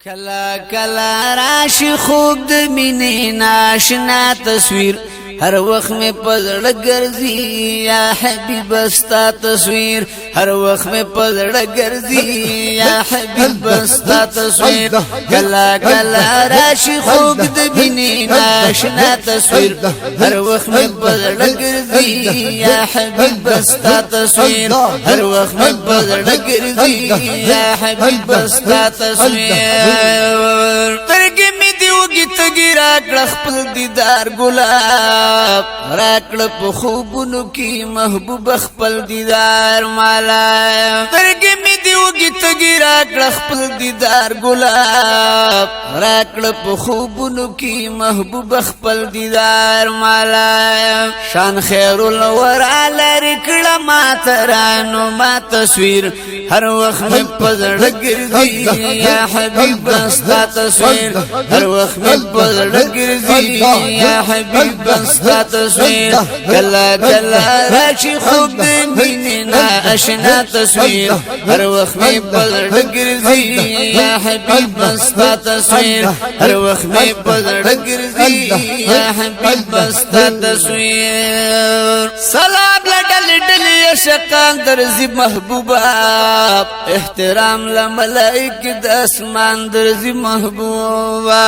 کلا کلا راشي خوب د مینې ناشنا تصویر هر وخت میں پزړه ګرځي یا حبیب استا تصویر هر وخت میں پزړه ګرځي یا حبیب استا تصویر کلا کلا راشي خوب د مینې ناشنا تصویر هر وخت میں پزړه ګرځي یا حبیب استا تصویر هر وخت میں پزړه ګرځي یا حبیب استا تصویر ترګې می دیوږي تګی راکړه خپل دیدار ګلاب راکړه په خوبونو کې محبوب خپل دیدار مالا ترګې می دیوږي تګی راکړه خپل دیدار ګلاب راکړه په خوبونو کې محبوب خپل دیدار مالا شان خیر الورا لري کړه ما ترانو ما تصویر هر وخت می پزړه ګرځي یا حبیب استا تصویر هر وخت می پزړه ګرځي یا حبیب استا تصویر کلا کلا راشي خوب د مینې ناشنا تصویر هر وخت می پزړه ګرځي یا حبیب استا تصویر هر وخت می پزړه ګرځي یا حبیب استا تصویر سلام لډل ډل عشقان درځي محبوبا احترام لملائک د اسمان درځي محبوبا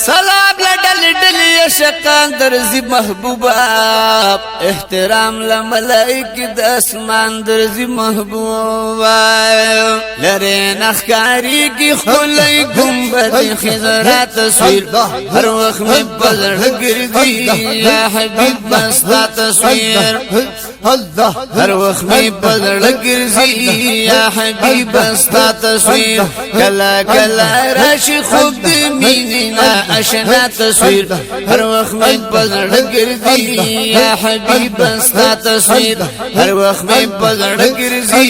سلام لډل ډل عشقان درځي محبوبا احترام لملائک د اسمان درځي محبوبا لره نخکاری کی خلای گنبد خضرا تصویر هر وخت می پزړه ګرځي یا حبیب استا تصویر هر وخت می پزړه ګرځي یا حبیب استا تصویر کلا کلا راشي خوب د مینې ناشنا تصویر هر وخت می پزړه ګرځي یا حبیب استا تصویر هر وخت می پزړه ګرځي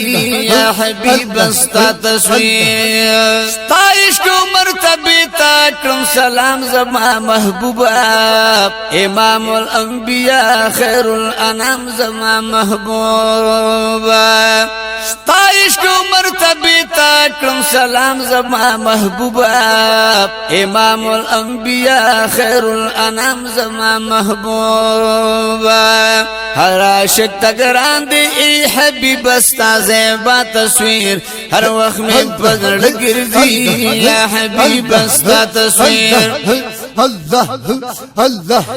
یا حبیب استا تصویر ستایش کو مرتبه تا کړم سلام زما محبوبا امام الانبیاء خیر الانام زما محبوبا ستایش کو مرتبه تا کړم سلام زما محبوبا امام الانبیاء خیر الانام زما محبوبا هر عاشق تګران دی ای حبیب استا زیبا تصویر هر وخت می پزړه ګرځي یا حبیب استا تصویر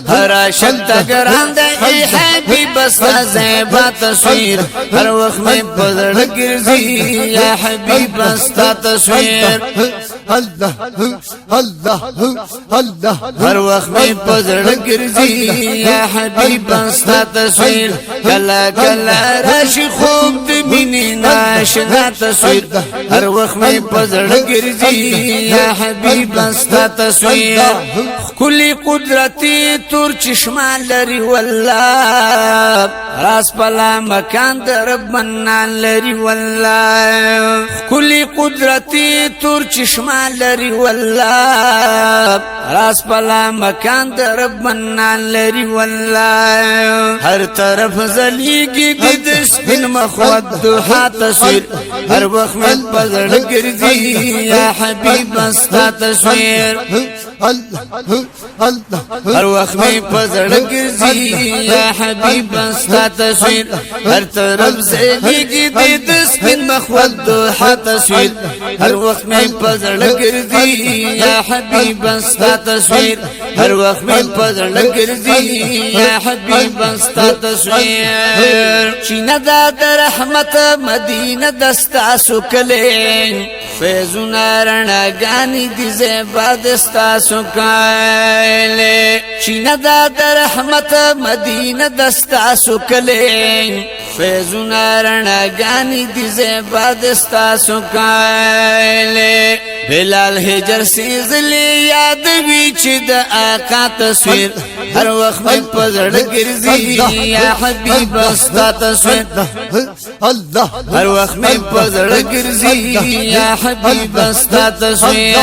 هر عاشق تګران دی ای حبیب استا زیبا تصویر هر وخت می پزړه ګرځي یا حبیب استا تصویر هر وخت می پزړه ګرځي یا حبیب استا تصویر کلا کلا راشي خوب د مینې ناشنا تصویر هر وخت می پزړه ګرځي یا حبیب استا تصویر کلی قدرتی تور چشمه لري والله راس پلا مکان در رب منان لري والله کلی قدرتی تور چشمه لري والله راس پلا مکان در رب منان لري والله هر طرف زلیږي د سپین مخود دوحه تصویر هر وخت می پزړه ګرځي یا حبیب استا تصویر هر وخت می پزړه ګرځي یا حبیب استا تصویر هر طرف زلیږي د سپین مخود دوحه تصویر هر وخت می پزړه ګرځي یا حبیب استا تصویر هر وخت می پزړه ګرځي یا حبیب استا تصویر چینه د رحمت مدینه دستا سکلین فیضونه رڼاګانې دي زیبا دستا سکلین چینه د رحمت مدینه دستا سکلین فیضونه رڼاګانې دي زیبا دستا سکلین بلال هجر سیزلی یاد وی چې د آقا تصویر هر وخت می پزړه ګرځي یا حبیب استا تصویر هر وخت می پزړه ګرځي یا حبیب استا تصویر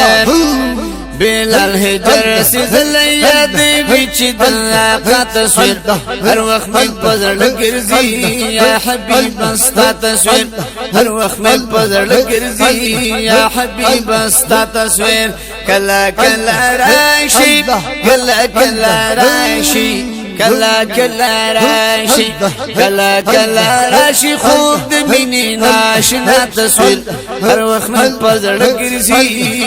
بلال هجر سیزل یادی بیچی دل آقا تصویر هر وقت میں پزر گرزی یا حبیب استا تصویر هر وقت میں پزر گرزی یا حبیب استا تصویر کلا کلا راشی کلا کلا راشی کلا کلا راشی کلا کلا راشی خوب دمینی ناشنا تصویر هر وقت میں پزر گرزی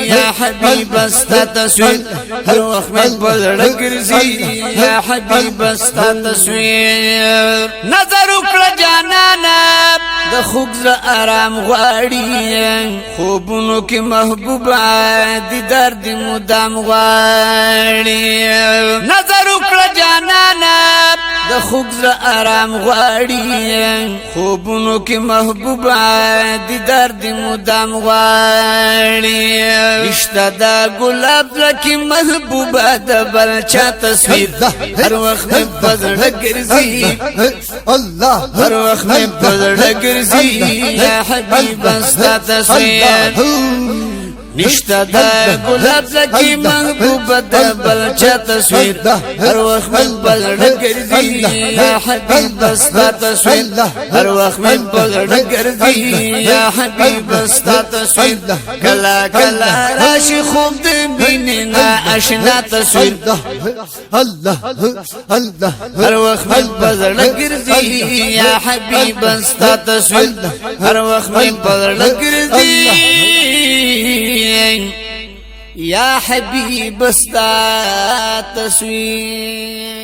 یا حبیب استا تصویر هر وقت میں پزر گرزی یا حبیب استا تصویر نظر اکڑا جانانا د خوږ زړه آرام غواړي خوبونو کې محبوبه دیدار دې مدام غواړي نظر وکړه جانانه د خوږ زړه آرام غواړي خوبونو کې محبوبه دیدار دې مدام غواړي رشته دا ګلاب لکه محبوبه د بل چا تصویر هر وخت مې په زړه ګرځي الله هر وخت مې په زړه ګرځي یا حبیب استا تصویر نشتا دا گلاب زکی محبوب دا بل چا تصویر هر وقت میں پزڑ گرزی یا حبیب استا تصویر ہر وقت میں پزڑ گرزی یا حبیب استا تصویر کلا کلا راشی خوب دبینی نا اشنا تصویر الله الله ہر وقت میں پزڑ گرزی یا حبیب استا تصویر ہر وقت میں پزڑ گرزی یا حبیب استا تصویر